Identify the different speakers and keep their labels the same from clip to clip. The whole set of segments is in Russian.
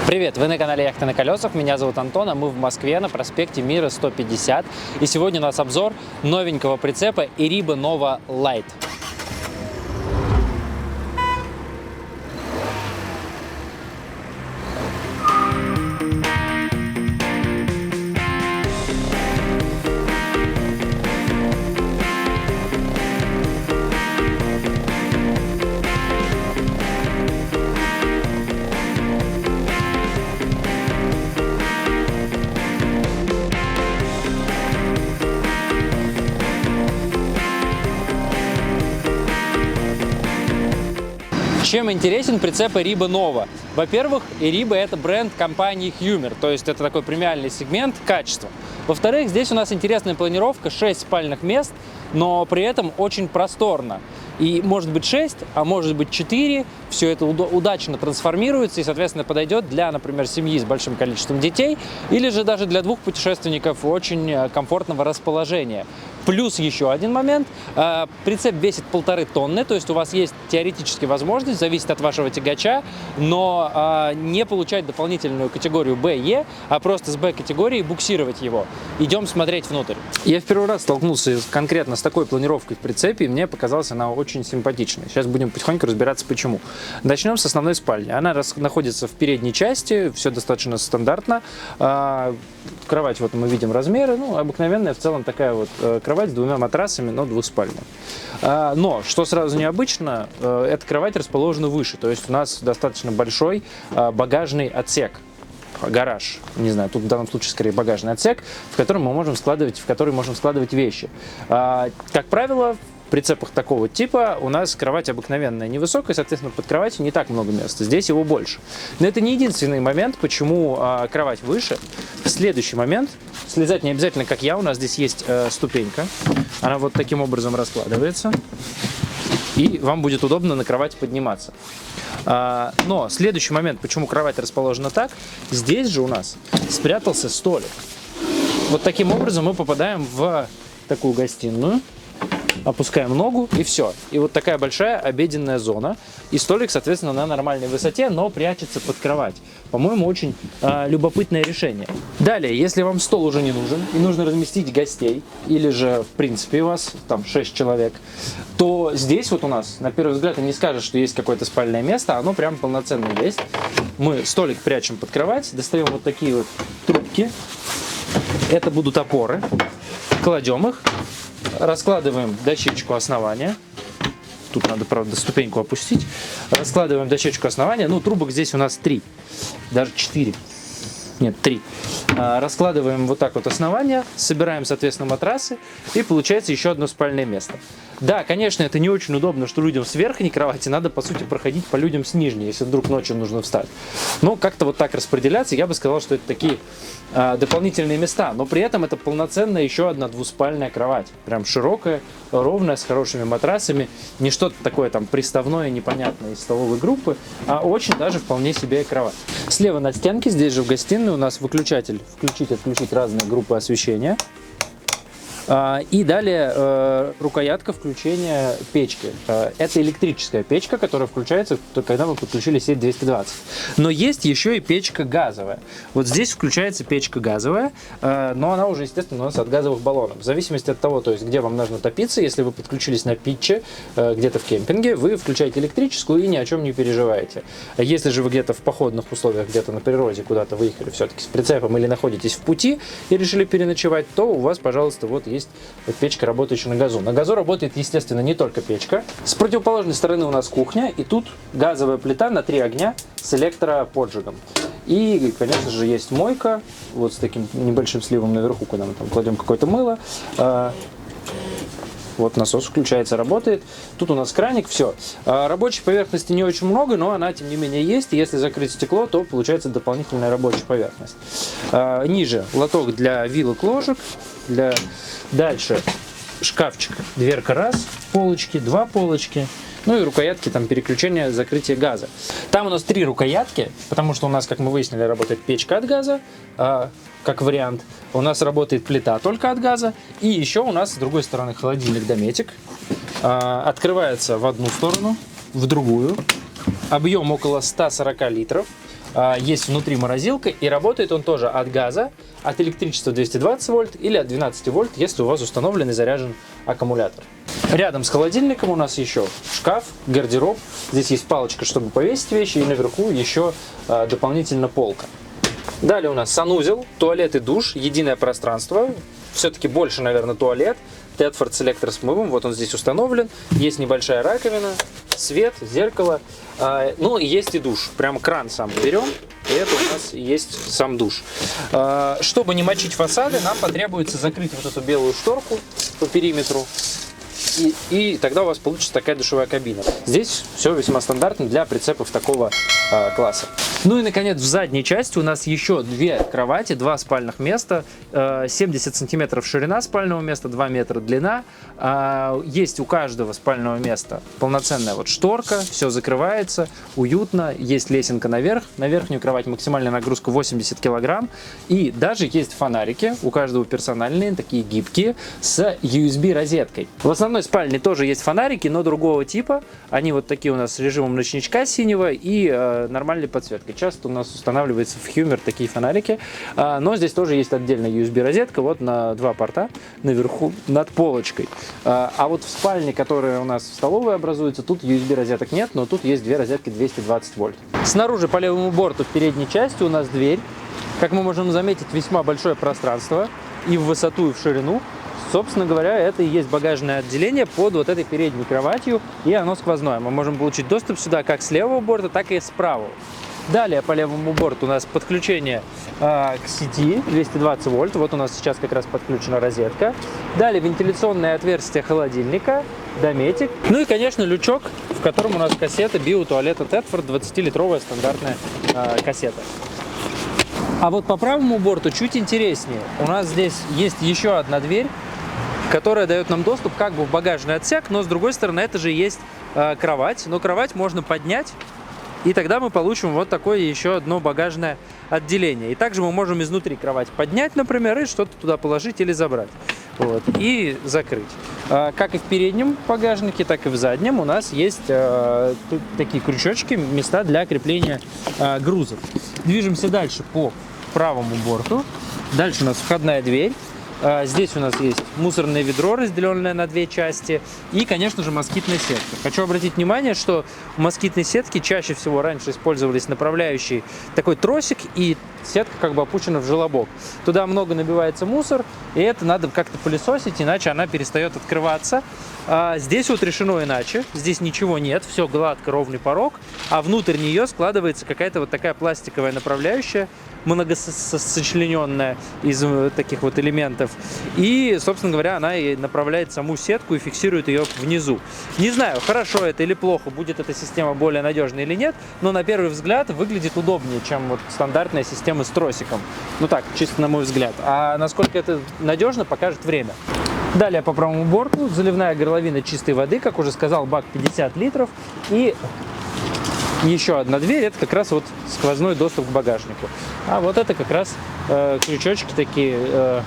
Speaker 1: Привет, вы на канале Яхты на колесах, меня зовут Антон, а мы в Москве на проспекте Мира 150. И сегодня у нас обзор новенького прицепа Iriba Nova Light. Чем интересен прицеп Iriba Nova? Во-первых, Iriba — это бренд компании Hummer, то есть это такой премиальный сегмент качества. Во-вторых, здесь у нас интересная планировка, 6 спальных мест, но при этом очень просторно. И может быть 6, а может быть 4. Все это удачно трансформируется и, соответственно, подойдет для, например, семьи с большим количеством детей или же даже для двух путешественников очень комфортного расположения. Плюс еще один момент. Прицеп весит 1,5 тонны, то есть у вас есть теоретически возможность, зависит от вашего тягача, но не получать дополнительную категорию БЕ, а просто с Б-категории буксировать его. Идем смотреть внутрь. Я в первый раз столкнулся конкретно с такой планировкой в прицепе, и мне показалась она очень симпатичной. Сейчас будем потихоньку разбираться, почему. Начнем с основной спальни. Она находится в передней части, все достаточно стандартно. Кровать, вот мы видим размеры, ну, обыкновенная в целом такая вот кровать с двумя матрасами, но двуспальная. Но, что сразу необычно, эта кровать расположена выше, то есть у нас достаточно большой багажный отсек. Гараж, не знаю, тут в данном случае скорее багажный отсек, в который мы можем складывать вещи. Как правило, в прицепах такого типа у нас кровать обыкновенная, невысокая, соответственно, под кроватью не так много места, здесь его больше. Но это не единственный момент, почему кровать выше. Следующий момент, слезать не обязательно, как я, у нас здесь есть ступенька, она вот таким образом раскладывается, и вам будет удобно на кровать подниматься. Но следующий момент, почему кровать расположена так, здесь же у нас спрятался столик. Вот таким образом мы попадаем в такую гостиную. Опускаем ногу и все. И вот такая большая обеденная зона. И столик, соответственно, на нормальной высоте, но прячется под кровать. По-моему, очень любопытное решение. Далее, если вам стол уже не нужен и нужно разместить гостей, или же, в принципе, у вас там 6 человек, то здесь вот у нас, на первый взгляд, не скажешь, что есть какое-то спальное место, оно прям полноценно есть. Мы столик прячем под кровать, достаем вот такие вот трубки. Это будут опоры. Кладем их. Раскладываем дощечку основания. Тут надо, правда, ступеньку опустить. Раскладываем дощечку основания. Ну, трубок здесь у нас 3. Даже 4. Нет, 3. Раскладываем вот так вот основание. Собираем, соответственно, матрасы. И получается еще одно спальное место. Да, конечно, это не очень удобно, что людям с верхней кровати надо, по сути, проходить по людям с нижней, если вдруг ночью нужно встать. Но как-то вот так распределяться, я бы сказал, что это такие дополнительные места. Но при этом это полноценная еще одна двуспальная кровать. Прям широкая, ровная, с хорошими матрасами. Не что-то такое там приставное, непонятное из столовой группы, а очень даже вполне себе кровать. Слева на стенке, здесь же в гостиной, у нас выключатель. Включить-отключить разные группы освещения. И далее рукоятка включения печки. Это электрическая печка, которая включается, когда мы подключили сеть 220. Но есть еще и печка газовая. Вот здесь включается печка газовая, но она уже, естественно, у нас от газовых баллонов. В зависимости от того, то есть, где вам нужно топиться, если вы подключились на питче где-то в кемпинге, вы включаете электрическую и ни о чем не переживаете. Если же вы где-то в походных условиях, где-то на природе куда-то выехали все-таки с прицепом или находитесь в пути и решили переночевать, то у вас, пожалуйста, вот есть вот печка, работающая на газу. На газу работает, естественно, не только печка. С противоположной стороны у нас кухня, и тут газовая плита на 3 огня с электроподжигом. И, конечно же, есть мойка, вот с таким небольшим сливом наверху, куда мы там кладем какое-то мыло. Вот насос включается, работает. Тут у нас краник, все. Рабочей поверхности не очень много, но она, тем не менее, есть. И если закрыть стекло, то получается дополнительная рабочая поверхность. Ниже лоток для вилок, ложек. Дальше шкафчик, дверка раз, полочки, 2 полочки. Ну и рукоятки там переключения, закрытия газа. Там у нас 3 рукоятки, потому что у нас, как мы выяснили, работает печка от газа, как вариант. У нас работает плита только от газа. И еще у нас с другой стороны холодильник-дометик. Открывается в одну сторону, в другую. Объем около 140 литров. Есть внутри морозилка, и работает он тоже от газа, от электричества 220 вольт или от 12 вольт, если у вас установлен и заряжен аккумулятор. Рядом с холодильником у нас еще шкаф, гардероб. Здесь есть палочка, чтобы повесить вещи, и наверху еще дополнительно полка. Далее у нас санузел, туалет и душ, единое пространство. Все-таки больше, наверное, туалет. Тедфорд селектор с мывом, вот он здесь установлен. Есть небольшая раковина, свет, зеркало. Ну и есть и душ. Прям кран сам берем, и это у нас есть сам душ. Чтобы не мочить фасады, нам потребуется закрыть вот эту белую шторку по периметру. И тогда у вас получится такая душевая кабина. Здесь все весьма стандартно для прицепов такого класса. Ну и, наконец, в задней части у нас еще две кровати, два спальных места, 70 сантиметров ширина спального места, 2 метра длина. Есть у каждого спального места полноценная вот шторка, все закрывается, уютно, есть лесенка наверх, на верхнюю кровать максимальная нагрузка 80 килограмм. И даже есть фонарики, у каждого персональные, такие гибкие, с USB-розеткой. В основной спальне тоже есть фонарики, но другого типа. Они вот такие у нас с режимом ночничка синего и нормальной подсветкой. Часто у нас устанавливается в Hummer такие фонарики, но здесь тоже есть отдельная USB-розетка, вот на 2 порта наверху над полочкой. А вот в спальне, которая у нас в столовой образуется, тут USB-розеток нет, но тут есть две розетки 220 вольт. Снаружи по левому борту в передней части у нас дверь. Как мы можем заметить, весьма большое пространство и в высоту, и в ширину. Собственно говоря, это и есть багажное отделение под вот этой передней кроватью, и оно сквозное. Мы можем получить доступ сюда как с левого борта, так и с правого. Далее по левому борту у нас подключение к сети 220 вольт. Вот у нас сейчас как раз подключена розетка. Далее вентиляционное отверстие холодильника, дометик. Ну и, конечно, лючок, в котором у нас кассета биотуалета Tedford, 20-литровая стандартная кассета. А вот по правому борту чуть интереснее. У нас здесь есть еще одна дверь, которая дает нам доступ как бы в багажный отсек, но с другой стороны это же есть кровать. Но кровать можно поднять, и тогда мы получим вот такое еще одно багажное отделение. И также мы можем изнутри кровать поднять, например, и что-то туда положить или забрать. Вот, и закрыть. Как и в переднем багажнике, так и в заднем у нас есть такие крючочки, места для крепления грузов. Движемся дальше по правому борту. Дальше у нас входная дверь. Здесь у нас есть мусорное ведро, разделенное на две части, и, конечно же, москитная сетка. Хочу обратить внимание, что в москитной сетке чаще всего раньше использовались направляющий такой тросик, и сетка как бы опущена в желобок. Туда много набивается мусор, и это надо как-то пылесосить, иначе она перестает открываться. Здесь вот решено иначе. Здесь ничего нет, все гладко, ровный порог, а внутрь нее складывается какая-то вот такая пластиковая направляющая, многосочлененная из таких вот элементов. И, собственно говоря, она и направляет саму сетку и фиксирует ее внизу. Не знаю, хорошо это или плохо, будет эта система более надежной или нет, но на первый взгляд выглядит удобнее, чем вот стандартная система с тросиком. Ну так, чисто на мой взгляд. А насколько это надежно, покажет время. Далее по правому борту заливная горловина чистой воды, как уже сказал, бак 50 литров. И еще одна дверь, это как раз вот сквозной доступ к багажнику. А вот это как раз крючочки такие,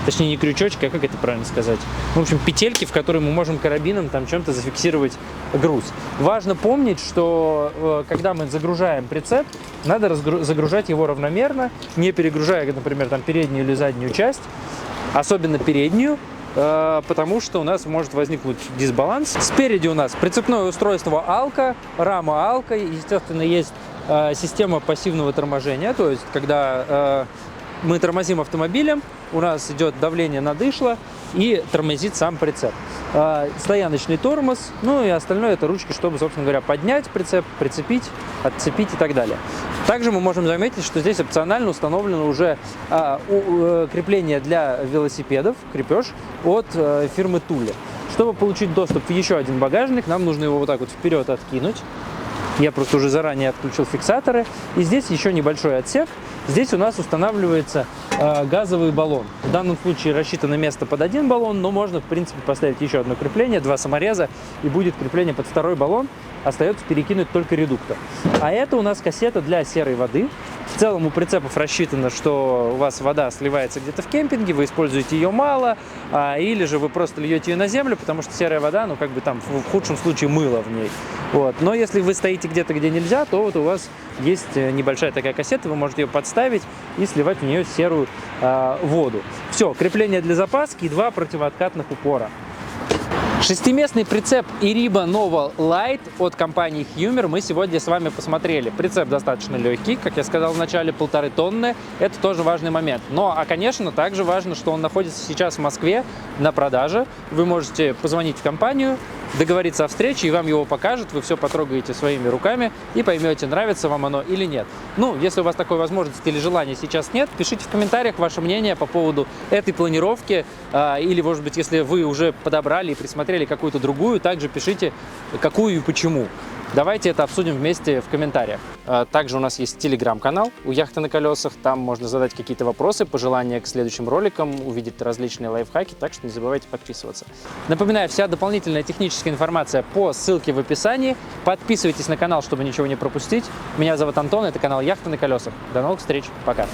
Speaker 1: точнее не крючочки, а как это правильно сказать? В общем, петельки, в которые мы можем карабином там чем-то зафиксировать груз. Важно помнить, что когда мы загружаем прицеп, надо загружать его равномерно, не перегружая, например, там переднюю или заднюю часть, особенно переднюю, потому что у нас может возникнуть дисбаланс. Спереди у нас прицепное устройство Алка, рама Алка, естественно, есть система пассивного торможения, то есть когда мы тормозим автомобилем, у нас идет давление на дышло и тормозит сам прицеп. Стояночный тормоз, ну и остальное это ручки, чтобы, собственно говоря, поднять прицеп, прицепить, отцепить и так далее. Также мы можем заметить, что здесь опционально установлено уже крепление для велосипедов, крепеж от фирмы Thule. Чтобы получить доступ в еще один багажник, нам нужно его вот так вот вперед откинуть. Я просто уже заранее отключил фиксаторы. И здесь еще небольшой отсек. Здесь у нас устанавливается газовый баллон. В данном случае рассчитано место под один баллон, но можно, в принципе, поставить еще одно крепление, 2 самореза, и будет крепление под второй баллон. Остается перекинуть только редуктор. А это у нас кассета для серой воды. В целом у прицепов рассчитано, что у вас вода сливается где-то в кемпинге, вы используете ее мало, или же вы просто льете ее на землю, потому что серая вода, ну как бы там в худшем случае мыло в ней. Вот. Но если вы стоите где-то, где нельзя, то вот у вас есть небольшая такая кассета, вы можете ее подставить и сливать в нее серую воду. Все, крепление для запаски и 2 противооткатных упора. Шестиместный прицеп Iriba Nova Light от компании Hummer мы сегодня с вами посмотрели. Прицеп достаточно легкий, как я сказал в начале, 1,5 тонны. Это тоже важный момент. Конечно, также важно, что он находится сейчас в Москве на продаже. Вы можете позвонить в компанию, договориться о встрече, и вам его покажут. Вы все потрогаете своими руками и поймете, нравится вам оно или нет. Если у вас такой возможности или желания сейчас нет, пишите в комментариях ваше мнение по поводу этой планировки. Или, может быть, если вы уже подобрали и присмотрели какую-то другую, также пишите, какую и почему. Давайте это обсудим вместе в комментариях. Также у нас есть телеграм-канал у Яхты на колесах. Там можно задать какие-то вопросы, пожелания к следующим роликам, увидеть различные лайфхаки, так что не забывайте подписываться. Напоминаю, вся дополнительная техническая информация по ссылке в описании. Подписывайтесь на канал, чтобы ничего не пропустить. Меня зовут Антон, это канал Яхта на колесах. До новых встреч, пока!